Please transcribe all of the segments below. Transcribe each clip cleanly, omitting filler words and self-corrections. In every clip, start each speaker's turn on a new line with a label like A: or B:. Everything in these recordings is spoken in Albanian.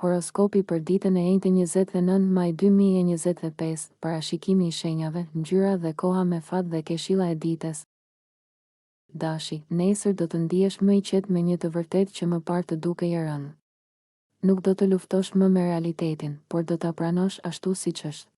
A: Horoskopi për ditën e njëjtë 29 maj 2025, parashikimi i shenjave, ngjyra dhe koha me fat dhe keshilla e ditës. Dashi, nesër do të ndihesh më i qetë me një të vërtetë që më parë të dukej e rënë. Nuk do të luftosh më me realitetin, por do ta pranosh ashtu siç është.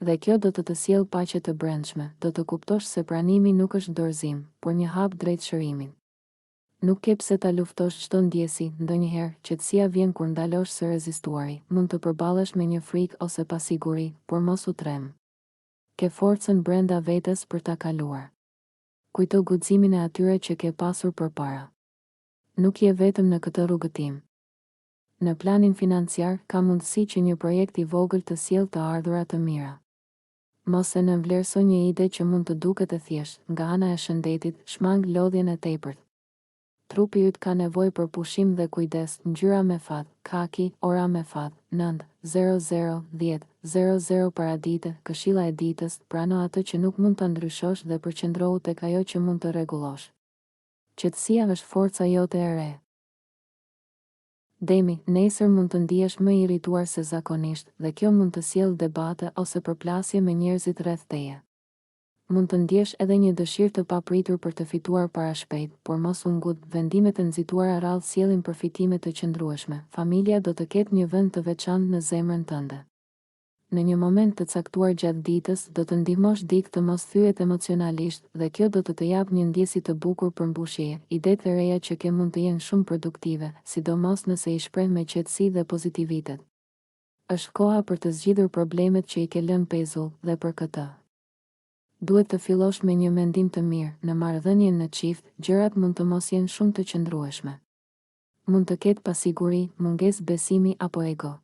A: Dhe kjo do të sjellë paqe të brendshme, do të kuptosh se pranimi nuk është dorëzim, por një hap drejt shërimit. Nuk ke pse ta luftosh çdo ndjesi, ndonjëherë qetësia vjen kur ndalosh së rezistuari, mund të përballesh me një frikë ose pasiguri, por mos u trem. Ke forcën brenda vetes për ta kaluar. Kujto guximin e atyre që ke pasur përpara. Nuk je vetëm në këtë rrugëtim. Në planin financiar, ka mundësi që një projekt i vogël të sjellë të ardhurat të mira. Mos e nënvlerëso një ide që mund të duket e thjeshtë, nga ana e shëndetit, shmang lodhjen e tepërt. Trupi yt ka nevojë për pushim dhe kujdes. Ngjyra me fat, kaki, ora me fat, 9:00-10:00 paradite, këshilla e ditës, prano atë që nuk mund ta ndryshosh dhe përqendrohu tek ajo që mund të rregullosh. Qetësia është forca jote e re. Demi, nesër mund të ndihesh më i irrituar se zakonisht dhe kjo mund të sjellë debate ose përplasje me njerëzit rreth teje. Mund të ndjesh edhe një dëshirë të papritur për të fituar para shpejt, por mos u ngut, vendimet e nxituara rrallë sjellin përfitime të qëndrueshme. Familja do të ketë një vend të veçantë në zemrën tënde. Në një moment të caktuar gjatë ditës, do të ndihmosh dikë të mos thyet emocionalisht dhe kjo do të jap një ndjesi të bukur për mbushje. Idetë e reja që ke mund të jenë shumë produktive, sidomos nëse i shpreh me qetësi dhe pozitivitet. Është koha për të zgjidhur problemet që i ke lënë pezull dhe për këtë duhet të fillosh me një mendim të mirë. Në marrëdhënien në çift, gjërat mund të mos jenë shumë të qëndrueshme. Mund të ketë pasiguri, mungesë besimi apo ego.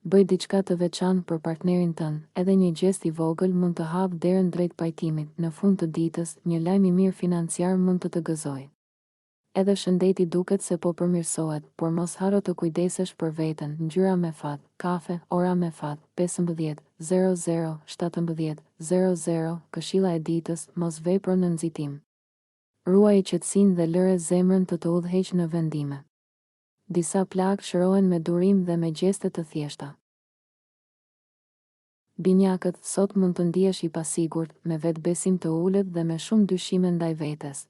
A: Bëj diçka të veçantë për partnerin tënd, edhe një gjest i vogël mund të hapë derën drejt pajtimit. Në fund të ditës, një lajm i mirë financiar mund të gëzojë. Edhe shëndeti duket se po përmirësohet, por mos harro të kujdesesh për veten. Ngjyra me fat, kafe, ora me fat, 15:00-17:00, këshilla e ditës, mos vepro në nxitim. Ruaj qetësinë dhe lëre zemrën të udhëheqë në vendime. Disa plagë shërohen me durim dhe me gjeste të thjeshta. Binjakët, sot mund të ndihesh i pasigurt, me vetbesim të ulët dhe me shumë dyshime ndaj vetes.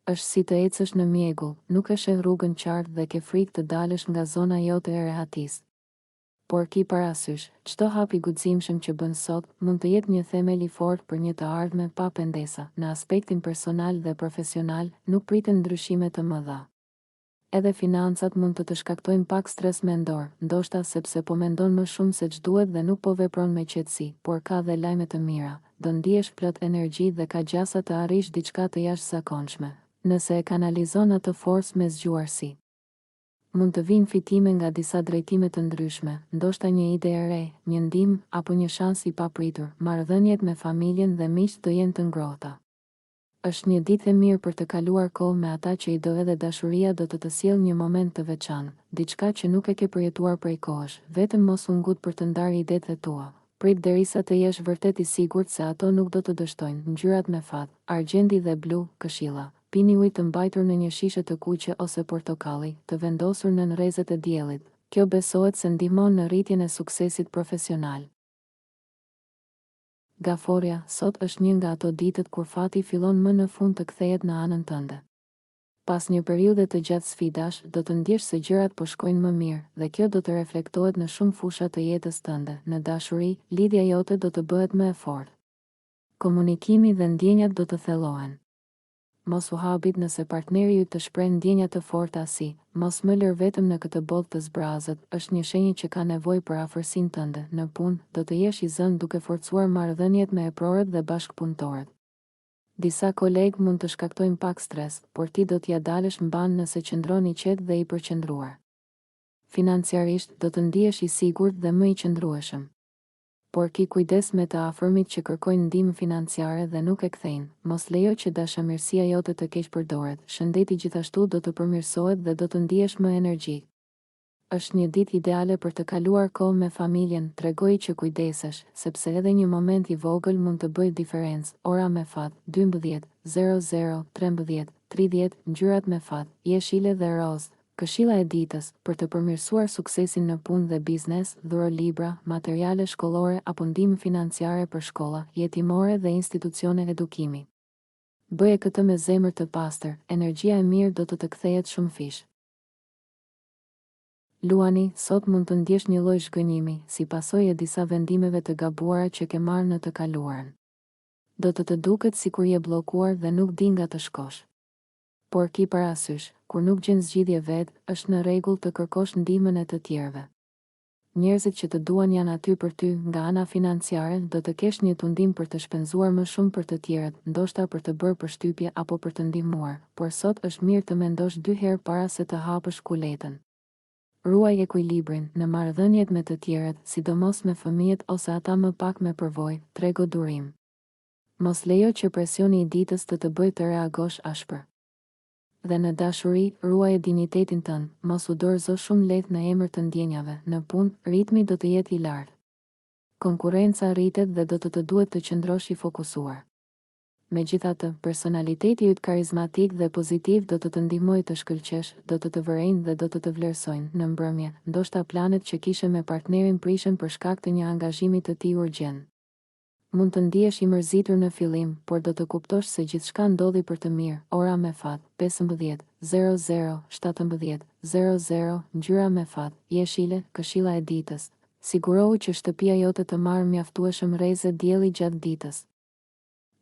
A: Është si të ecësh në mjegull, nuk e sheh rrugën qartë dhe ke frikë të dalësh nga zona jote e rehatisë. Por ki parasysh, çdo hap i guximshëm që bën sot mund të jetë një themel i fortë për një të ardhme pa pendesa. Në aspektin personal dhe profesional, nuk priten ndryshime të mëdha. Edhe financat mund të shkaktojnë pak stres mendor, ndoshta sepse po mendon më shumë se ç'duhet dhe nuk po vepron me qetësi, por ka dhe lajme të mira. Do ndihesh plot energji dhe ka gjasa të arrish diçka të jashtëzakonshme, nëse e kanalizon atë forcë me zgjuarsi. Mund të vinë fitime nga disa drejtime të ndryshme, ndoshta një ide e re, një ndihmë apo një shans i papritur. Marrëdhëniet me familjen dhe miqt do jenë të ngrohta. Është një ditë e mirë për të kaluar kohë me ata që i do edhe dashuria do të sjellë një moment të veçantë, diçka që nuk e ke përjetuar prej kohësh. Vetëm mos u ngut për të ndarë idetë tua. Prit derisa të jesh vërtet i sigurt se ato nuk do të dështojnë. Ngjyrat me fat, argjendi dhe blu, këshilla. Pini ujë të mbajtur në një shishe të kuqe ose portokalli, të vendosur nën rrezet e diellit. Kjo besohet se ndihmon në rritjen e suksesit profesional. Gaforja, sot është një nga ato ditët kur fati fillon më në fund të kthehet në anën tënde. Pas një periudhe të gjatë sfidash, do të ndjesh se gjërat po shkojnë më mirë dhe kjo do të reflektohet në shumë fusha të jetës tënde. Në dashuri, lidhja jote do të bëhet më e fortë. Komunikimi dhe ndjenjat do të thellohen. Mos u habit nëse partneri yt të shpreh ndjenja të forta si, mos më lër vetëm në këtë botë të zbrazët, është një shenjë që ka nevojë për afërsinë tënde. Në punë, do të jesh i zënë duke forcuar marrëdhëniet me eprorët dhe bashkëpunëtorët. Disa kolegë mund të shkaktojnë pak stres, por ti do t'ja dalësh mban nëse qëndron i qetë dhe i përqendruar. Financiarisht, do të ndihesh i sigurt dhe më i qëndrueshëm. Por ki kujdes me të afërmit që kërkojnë ndihmë financiare dhe nuk e kthejnë. Mos lejo që dashamirësia jote të keq përdoret. Shëndeti gjithashtu do të përmirësohet dhe do të ndihesh më energjik. Është një ditë ideale për të kaluar kohë me familjen. Tregoji që kujdesesh, sepse edhe një moment i vogël mund të bëjë diferencë. Ora me fat, 12:00, 00:13:30, ngjyrat me fat, jeshile dhe rozë, Këshilla e ditës, për të përmirësuar suksesin në punë dhe biznes, dhuro libra, materiale shkollore apo ndihmë financiare për shkolla, jetimore dhe institucione edukimi. Bëje këtë me zemër të pastër, energjia e mirë do të kthehet shumë fish. Luani, sot mund të ndjesh një lloj zhgënjimi, si pasojë e disa vendimeve të gabuara që ke marrë në të kaluarën. Do të duket sikur je bllokuar dhe nuk di nga të shkosh. Por ki parasysh, kur nuk gjen zgjidhje vetë, është në rregull të kërkosh ndihmën e të tjerëve. Njerëzit që të duan janë aty për ty, nga ana financiare do të kesh një tundim për të shpenzuar më shumë për të tjerët, ndoshta për të bërë përshtypje apo për të ndihmuar, por sot është mirë të mendosh 2 herë para se të hapësh kuletën. Ruaj ekuilibrin në marrëdhëniet me të tjerët, sidomos me fëmijët ose ata më pak me përvojë, trego durim. Mos lejo që presioni i ditës të bëjë të reagosh ashpër. Dhe në dashuri, ruaje dinjitetin tënd, mos u dorëzo shumë lehtë në emër të ndjenjave. Në punë, ritmi do të jetë i lartë. Konkurrenca rritet dhe do të duhet të qëndrosh i fokusuar. Megjithatë, personaliteti yt karizmatik dhe pozitiv do të ndihmojë të shkëlqesh, do të vërejnë dhe do të vlerësojnë. Në mbrëmje, ndoshta planet që kishe me partnerin prishen për shkak të një angazhimi të tij urgjent. Mund të ndihesh i mërzitur në fillim, por do të kuptosh se gjithçka ndodhi për të mirë. Ora me fat, 15:00, 17:00, ngjyra me fat, jeshile, këshilla e ditës. Sigurohu që shtëpia jote të marrë mjaftueshëm rreze dielli gjatë ditës.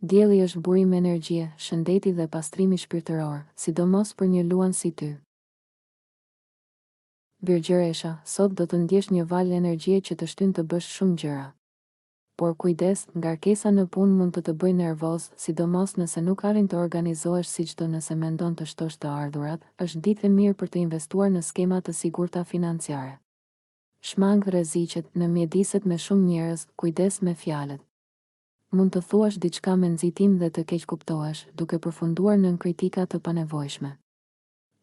A: Dielli është burim energjie, shëndeti dhe pastrimi shpirtëror, sidomos për një luan si ty. Birgjëresha, sot do të ndjesh një val energjie që të shtyn të bësh shumë gjëra. Por kujdes, ngarkesa në punë mund të bëjë nervoz, sidomos nëse nuk arrin të organizohesh siç do. Nëse mendon të shtosh të ardhurat, është ditë e mirë për të investuar në skema të sigurta financiare. Shmang rreziqet në mjediset me shumë njerëz, kujdes me fjalët. Mund të thuash diçka me nxitim dhe të keq kuptohesh, duke përfunduar në kritika të panevojshme.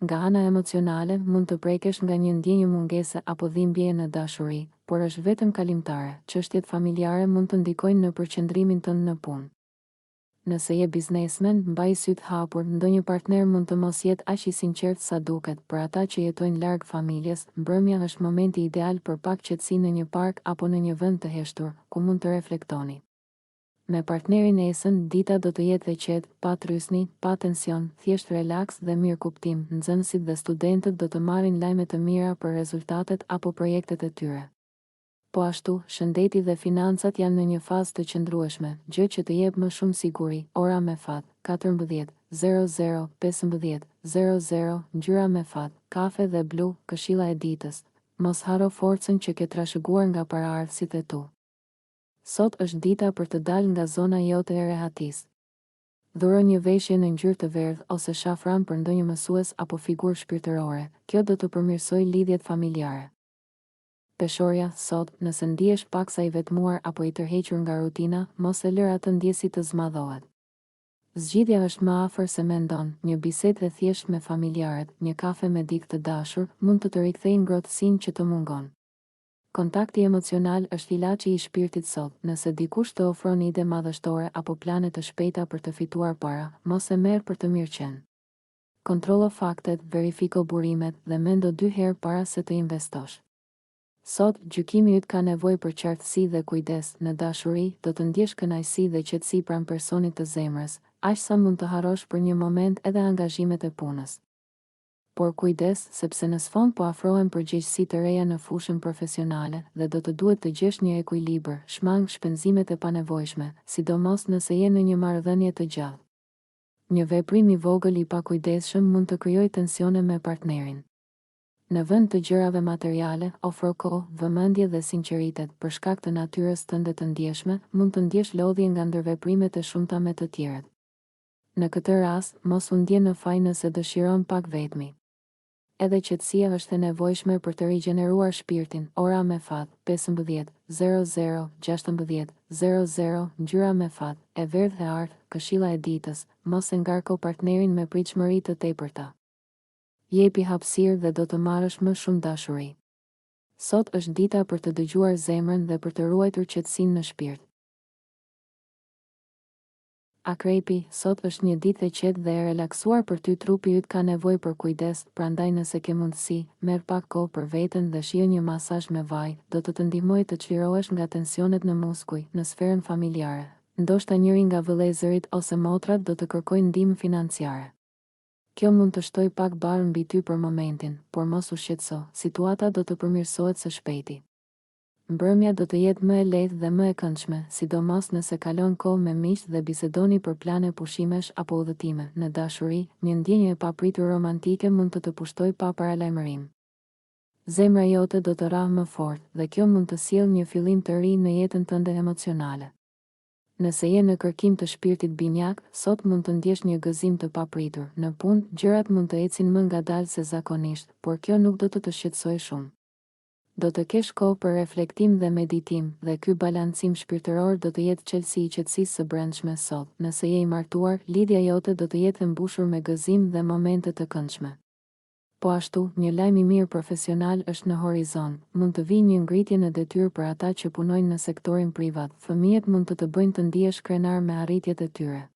A: Nga ana emocionale, mund të prekesh nga një ndjenjë mungese apo dhimbje në dashuri, por është vetëm kalimtare. Çështjet familjare mund të ndikojnë në përqendrimin tënd në punë. Nëse je biznesmen, mbaj sytë hapur, ndonjë partner mund të mos jetë aq i sinqert sa duket. Për ata që jetojnë larg familjes, mbrëmja është momenti ideal për pak qetësi në një park apo në një vend të heshtur, ku mund të reflektoni. Me partnerin esën, dita do të jetë e qetë, pa trysni, pa tension, thjesht relaks dhe mirë kuptim. Nxënësit dhe studentët do të marrin lajme të mira për rezultatet apo projektet e tyre. Po ashtu, shëndeti dhe financat janë në një fazë të qëndrueshme, gjë që të jep më shumë siguri. Ora me fat, 14:00, 15:00, ngjyra me fat, kafe dhe blu, këshilla e ditës. Mos haro forcën që ke trashëguar nga paraardhësit e tu. Sot është dita për të dalë nga zona jote e rehatis. Dhuro një veshje në ngjyrë të verdhë ose shafran për ndonjë mësues apo figurë shpirtërore. Kjo do të përmirësojë lidhjet familjare. Peshorja, sot, nëse ndihesh paksa i vetmuar apo i tërhequr nga rutina, mos e lër atë ndjesi të zmadhohet. Zgjidhja është më afër se mendon. Një bisedë e thjeshtë me familjarët, një kafe me dikë të dashur, mund të rikthejë ngrohtësinë që të mungon. Kontakti emocional është ilaçi i shpirtit sot. Nëse dikush të ofron ide madhështore apo plane të shpejta për të fituar para, mos e merr për të mirëqenë. Kontrollo faktet, verifiko burimet dhe mendo 2 herë para se të investosh. Sot, gjykimi yt ka nevojë për qartësi dhe kujdes. Në dashuri, do të ndjesh kënaqësi dhe qetësi pranë personit të zemrës, aq sa mund të harrosh për një moment edhe angazhimet e punës. Por kujdes, sepse në sfond po afrohen përgjegjësi të reja në fushën profesionale dhe do të duhet të gjesh një ekuilibër. Shmang shpenzimet e panevojshme, sidomos nëse je në një marrëdhënie të gjallë. Një veprim i vogël i pakujdesshëm mund të krijojë tensione me partnerin. Në vend të gjërave materiale, ofro kohë, vëmendje dhe sinqeritet. Për shkak të natyrës tënde të ndjeshme, mund të ndjesh lodhje nga ndërveprimet e shumta me të tjerët. Në këtë rast, mos u ndje në faj nëse dëshiron pak vetmi. Edhe qetësia është e nevojshme për të rigjeneruar shpirtin. Ora me fat, 15:00, 16:00, ngjyra me fat, e verdhë e artë, këshilla e ditës. Mos e ngarko partnerin me pritshmëri të tepërta. Jepi hapësirë dhe do të marrësh më shumë dashuri. Sot është dita për të dëgjuar zemrën dhe për të ruajtur qetësinë në shpirt. Akrepi, sot është një ditë e qetë dhe e relaksuar për ty. Trupi yt ka nevojë për kujdes, prandaj nëse ke mundësi, merr pak kohë për veten dhe shijo një masazh me vaj, do të ndihmojë të çlirohesh nga tensionet në muskuj. Në sferën familjare, ndoshta njëri nga vëllezërit ose motrat do të kërkojnë ndihmë financiare. Kjo mund të shtoj pak barë mbi ty për momentin, por mos u shqetëso, situata do të përmirësohet së shpejti. Mbrëmja do të jetë më e lehtë dhe më e këndshme, sidomos nëse kalon kohë me miq dhe bisedoni për plane pushimesh apo udhëtime. Në dashuri, një ndjenjë e papritur romantike mund të pushtojë pa paralajmërim. Zemra jote do të rrahë më fort dhe kjo mund të sjellë një fillim të ri në jetën tënde emocionale. Nëse je në kërkim të shpirtit binjak, sot mund të ndjesh një gëzim të papritur. Në punë, gjërat mund të ecin më ngadalë se zakonisht, por kjo nuk do të shqetësojë shumë. Do të kesh kohë për reflektim dhe meditim, dhe ky balancim shpirtëror do të jetë çelësi i qetësisë së brendshme sot. Nëse je i martuar, lidhja jote do të jetë e mbushur me gëzim dhe momente të këndshme. Po ashtu, një lajm i mirë profesional është në horizont. Mund të vijë një ngritje në detyrë për ata që punojnë në sektorin privat. Fëmijët mund të bëjnë të ndihesh krenar me arritjet e tyre.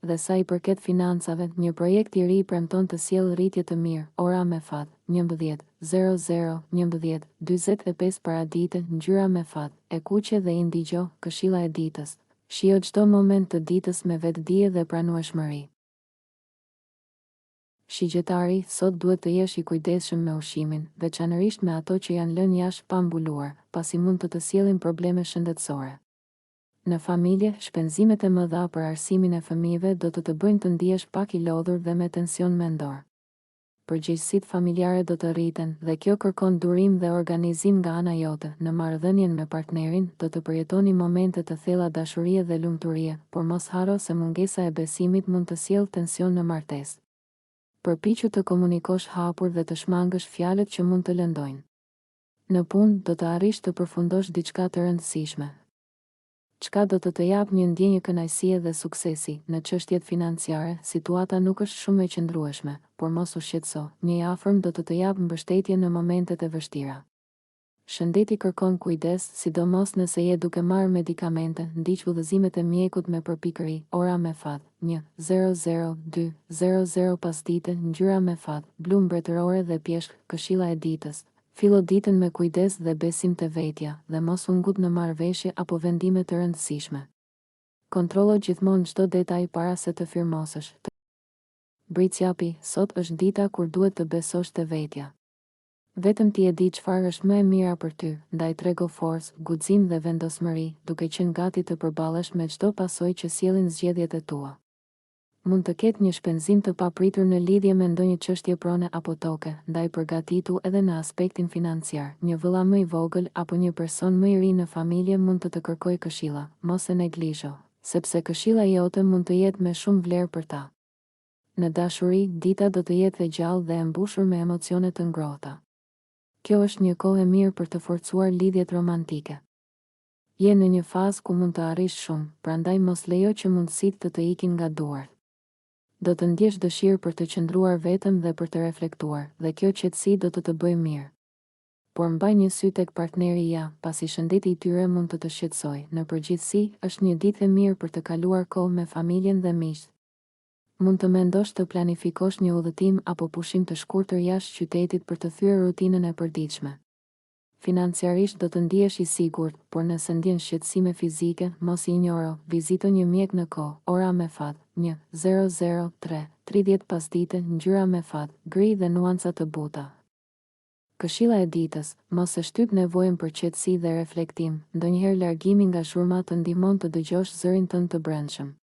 A: Dhe sa i përket financave, një projekt i ri premton të sjellë rritje të mirë. Ora me fat, 11:00, 11:45 paradite, ngjyra me fat, e kuqe dhe indigjo, këshilla e ditës. Shijo çdo moment të ditës me vetdije dhe pranueshmëri. Shigjetari, sot duhet të jesh i kujdesshëm me ushqimin, veçanërisht me ato që janë lënë jashtë pa mbuluar, pasi mund të sjellin probleme shëndetësore. Në familje, shpenzimet e mëdha për arsimin e fëmijëve do të bëjnë të ndihesh pak i lodhur dhe me tension mendor. Përgjegjësitë familjare do të rriten dhe kjo kërkon durim dhe organizim nga ana jote. Në marrëdhënien me partnerin, do të përjetoni momente të thella dashurie dhe lumturie, por mos harro se mungesa e besimit mund të sjellë tension në martesë. Përpiqu të komunikosh hapur dhe të shmangësh fjalët që mund të lëndojnë. Në punë, do të arrish të përfundosh diçka të rëndësishme. Çka do të jap një ndjenjë kënaqësie dhe suksesi. Në çështjet financiare, situata nuk është shumë e qëndrueshme, por mos u shqetëso, një i afërm do të jap mbështetje në momentet e vështira. Shëndeti kërkon kujdes, sidomos nëse je duke marrë medikamente, ndiq udhëzimet e mjekut me përpikëri. Ora me fat, 1:02:00 pasdite, ngjyra me fat, blu mbretërore dhe pjeshk, këshilla e ditës. Fillo ditën me kujdes dhe besim të vetja, dhe mos u ngut në marrëveshje apo vendime të rëndësishme. Kontrollo gjithmonë çdo detaj para se të firmosësh. Britsjapi, sot është dita kur duhet të besosh te vetja. Vetëm ti e di çfarë është më e mira për ty, ndaj trego forcë, guxim dhe vendosmëri, duke qenë gati të përballesh me çdo pasojë që sjellin zgjedhjet e tua. Mund të ketë një shpenzim të papritur në lidhje me ndonjë çështje prone apo toke, ndaj përgatitu edhe në aspektin financiar. Një vëlla më i vogël apo një person më i ri në familje mund të kërkojë këshilla. Mos e neglizho, sepse këshilla jote mund të jetë me shumë vlerë për ta. Në dashuri, dita do të jetë e gjallë dhe e mbushur me emocione të ngrohta. Kjo është një kohë e mirë për të forcuar lidhjet romantike. Je në një fazë ku mund të arrish shumë, prandaj mos lejo që mundësitë të ikin nga duart. Do të ndjesh dëshirë për të qëndruar vetëm dhe për të reflektuar, dhe kjo qetësi do të bëjë mirë. Por mbaj një sy tek partneri pasi shëndeti i tyre mund të shqetësojë. Në përgjithësi, është një ditë e mirë për të kaluar kohë me familjen dhe miqt. Mund të mendosh të planifikosh një udhëtim apo pushim të shkurtër jashtë qytetit për të thyer rutinën e përditshme. Financiarisht do të ndihesh i sigurt, por nëse ndjen shqetësime fizike, mos i injoro. Vizito një mjek në kohë. Ora me fat, 1:03:30 pasdite, ngjyra me fat, gri dhe nuanca të buta. Këshilla e ditës, mos e shtyp nevojën për qetësi dhe reflektim, ndonjëherë largimi nga shurma të ndihmon të dëgjosh zërin tënd të brendshëm.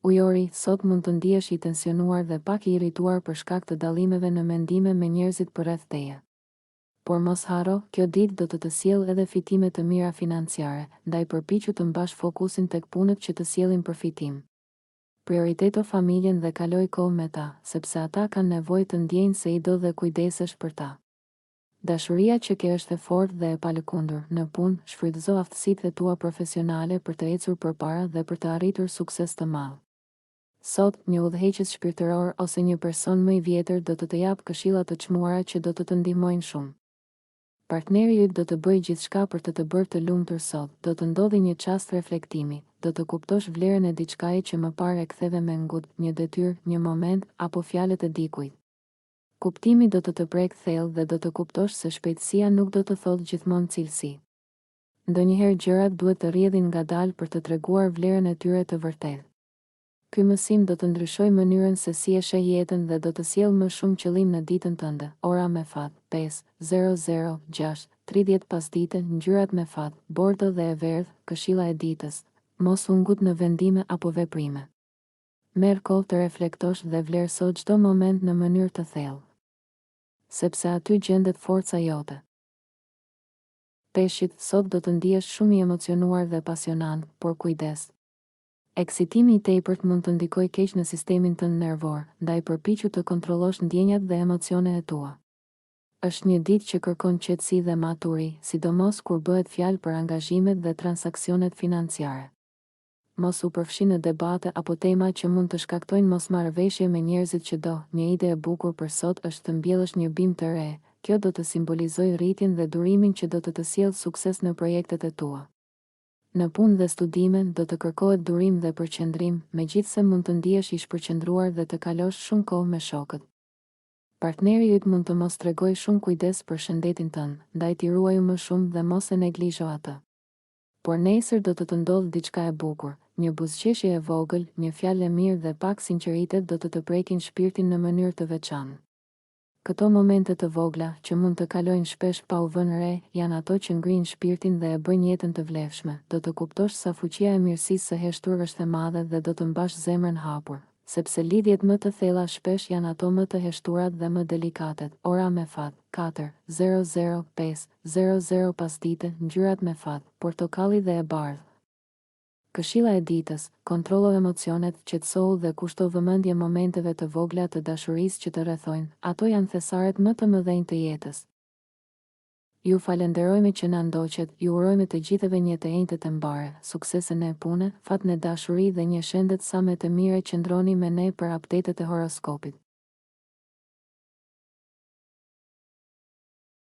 A: Ujori, sot mund të ndihesh i tensionuar dhe pak i irrituar për shkak të dallimeve në mendime me njerëzit përreth teje. Por mos harro, kjo ditë do të sjellë edhe fitime të mira financiare, ndaj përpiqu të mbash fokusin tek punët që të sjellin përfitim. Prioriteto familjen dhe kaloj kohë me ta, sepse ata kanë nevojë të ndjejnë se i do dhe kujdesesh për ta. Dashuria që ke është e fortë dhe e palëkundur. Në punë, shfrytëzo aftësitë e tua profesionale për të ecur përpara dhe për të arritur sukses të madh. Sot, një udhëheqës shpirtëror ose një person më i vjetër do të jap këshilla të çmuara që do të ndihmojnë shumë. Partneri yt do të bëjë gjithçka për të bërë të lumtur sot, do të ndodhi një çast reflektimi, do të kuptosh vlerën e diçkaje që më parë e ktheve me ngut, një detyrë, një moment, apo fjalët e dikujt. Kuptimi do të prek thellë dhe do të kuptosh se shpejtësia nuk do të thotë gjithmonë cilësi. Ndonjëherë gjërat duhet të rrjedhin ngadalë për të treguar vlerën e tyre të vërtetë. Ky mësim do të ndryshojë mënyrën se si e sheh jetën dhe do të sjellë më shumë qëllim në ditën tënde. Ora me fat, 5:06:30 pasdite, ngjyrat me fat, bordë dhe e verdhë, këshilla e ditës. Mos u ngut në vendime apo veprime. Merr kohë të reflektosh dhe vlerëso çdo moment në mënyrë të thellë, sepse aty gjendet forca jote. Peshqit, sot do të ndihesh shumë i emocionuar dhe pasionant, por kujdes. Eksitimi i tepërt mund të ndikojë keq në sistemin tënd nervor, ndaj përpiqu të kontrollosh ndjenjat dhe emocionet e tua. Është një ditë që kërkon qetësi dhe maturi, sidomos kur bëhet fjalë për angazhimet dhe transaksionet financiare. Mos u përfshi në debate apo tema që mund të shkaktojnë mosmarrëveshje me njerëzit që do. Një ide e bukur për sot është të mbjellësh një bimë të re. Kjo do të simbolizojë rritjen dhe durimin që do të sjellë sukses në projektet e tua. Në punë dhe studime do të kërkohet durim dhe përqendrim, megjithse mund të ndihesh i shpërqendruar dhe të kalosh shumë kohë me shokët. Partneri yt mund të mos tregojë shumë kujdes për shëndetin tënd, ndaj t'i ruaju më shumë dhe mos e neglizho atë. Por nesër do të ndodhë diçka e bukur, një buzëqeshje e vogël, një fjalë e mirë dhe pak sinqeritet do të prekin shpirtin në mënyrë të veçantë. Këto momente të vogla, që mund të kalojnë shpesh pa u vënë re, janë ato që ngrijnë shpirtin dhe e bëjnë jetën të vlefshme. Do të kuptosh sa fuqia e mirësisë së heshtur është e madhe dhe do të mbash zemrën hapur, sepse lidhjet më të thella shpesh janë ato më të heshturat dhe më delikatet. Ora me fat, 4:05:00 pasdite, ngjyrat me fat, portokalli dhe e bardhë. Këshilla e ditës, kontrollo emocionet, qetësohu dhe kushto vëmendje momenteve të vogla të dashurisë që të rrethojnë, ato janë thesaret më të mëdhenj të jetës. Ju falenderojmë që na ndoqët, ju urojmë të gjithëve një të njëjtë të mbarë, suksese në punë, fat në dashuri dhe një shëndet sa më të mire. Qëndroni me ne për updatet e horoskopit.